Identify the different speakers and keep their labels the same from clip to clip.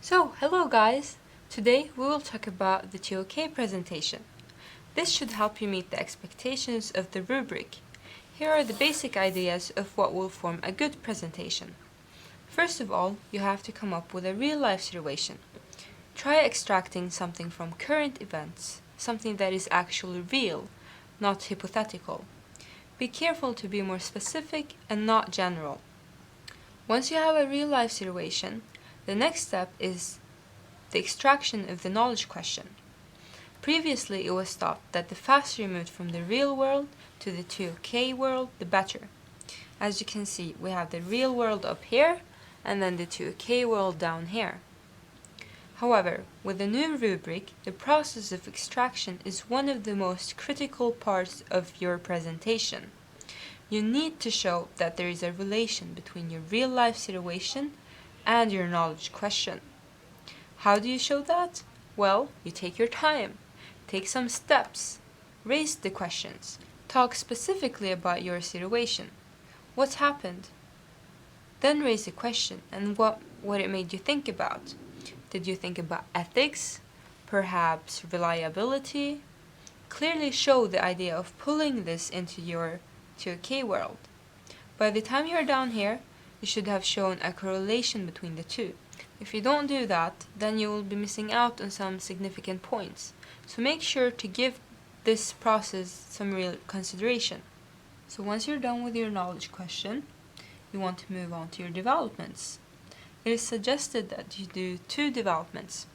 Speaker 1: Hello guys! Today we will talk about the TOK presentation. This should help you meet the expectations of the rubric. Here are the basic ideas of what will form a good presentation. First of all, you have to come up with a real-life situation. Try extracting something from current events, something that is actually real, not hypothetical. Be careful to be more specific and not general. Once you have a real-life situation, the next step is the extraction of the knowledge question. Previously, it was thought that the faster you moved from the real world to the 2K world, the better. As you can see, we have the real world up here, and then the 2K world down here. However, with the new rubric, the process of extraction is one of the most critical parts of your presentation. You need to show that there is a relation between your real-life situation and your knowledge question. How do you show that? Well, you take your time, take some steps, raise the questions, talk specifically about your situation. What's happened? Then raise the question and what it made you think about. Did you think about ethics? Perhaps reliability? Clearly show the idea of pulling this into your 2K world. By the time you're down here, you should have shown a correlation between the two. If you don't do that, then you will be missing out on some significant points. So make sure to give this process some real consideration. So once you're done with your knowledge question, you want to move on to your developments. It is suggested that you do 2 developments.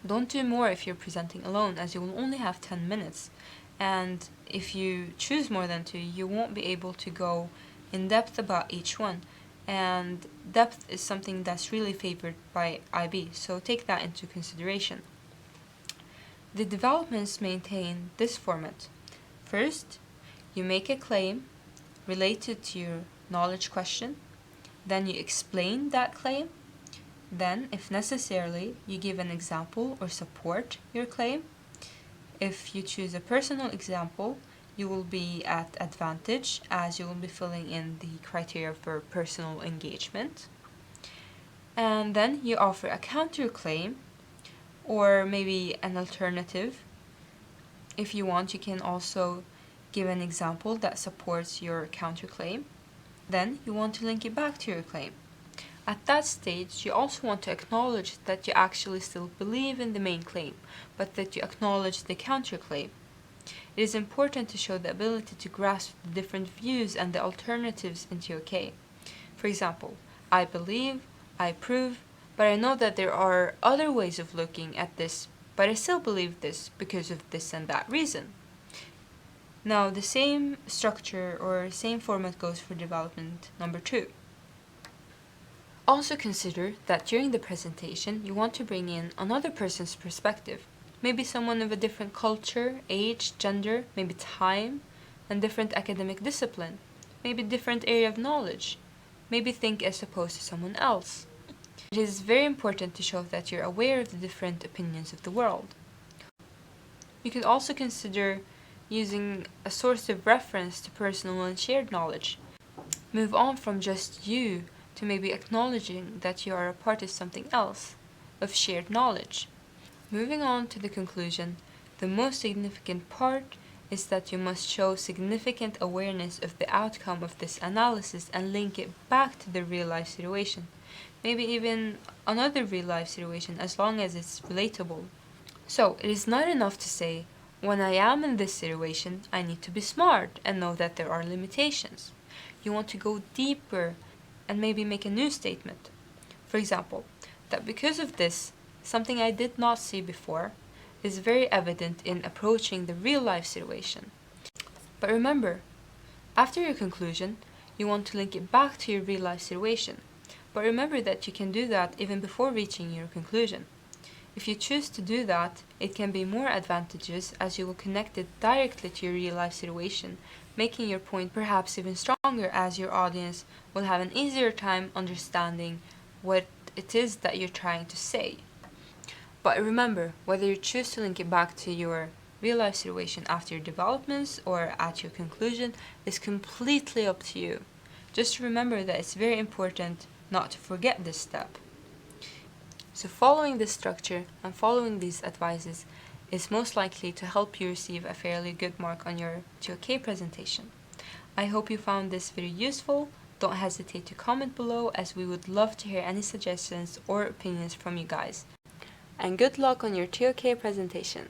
Speaker 1: Don't do more if you're presenting alone, as you will only have 10 minutes. And if you choose more than 2, you won't be able to go in depth about each one. And depth is something that's really favored by IB, so take that into consideration. The developments maintain this format. First, you make a claim related to your knowledge question, then you explain that claim, then, if necessarily, you give an example or support your claim. If you choose a personal example, you will be at advantage as you will be filling in the criteria for personal engagement. And then you offer a counterclaim or maybe an alternative. If you want, you can also give an example that supports your counterclaim. Then you want to link it back to your claim. At that stage, you also want to acknowledge that you actually still believe in the main claim, but that you acknowledge the counterclaim. It is important to show the ability to grasp the different views and the alternatives in TOK. For example, I believe, I prove, but I know that there are other ways of looking at this, but I still believe this because of this and that reason. Now, the same structure or same format goes for development number 2. Also consider that during the presentation, you want to bring in another person's perspective. Maybe someone of a different culture, age, gender, maybe time, and different academic discipline, maybe different area of knowledge, maybe think as opposed to someone else. It is very important to show that you're aware of the different opinions of the world. You can also consider using a source of reference to personal and shared knowledge. Move on from just you to maybe acknowledging that you are a part of something else, of shared knowledge. Moving on to the conclusion, the most significant part is that you must show significant awareness of the outcome of this analysis and link it back to the real-life situation. Maybe even another real-life situation, as long as it's relatable. So, it is not enough to say, when I am in this situation, I need to be smart and know that there are limitations. You want to go deeper and maybe make a new statement. For example, that because of this, something I did not see before is very evident in approaching the real-life situation. But remember, after your conclusion, you want to link it back to your real-life situation. But remember that you can do that even before reaching your conclusion. If you choose to do that, it can be more advantageous as you will connect it directly to your real-life situation, making your point perhaps even stronger as your audience will have an easier time understanding what it is that you're trying to say. But remember, whether you choose to link it back to your real-life situation after your developments or at your conclusion is completely up to you. Just remember that it's very important not to forget this step. So following this structure and following these advices is most likely to help you receive a fairly good mark on your TOK presentation. I hope you found this video useful. Don't hesitate to comment below, as we would love to hear any suggestions or opinions from you guys. And good luck on your TOK presentation!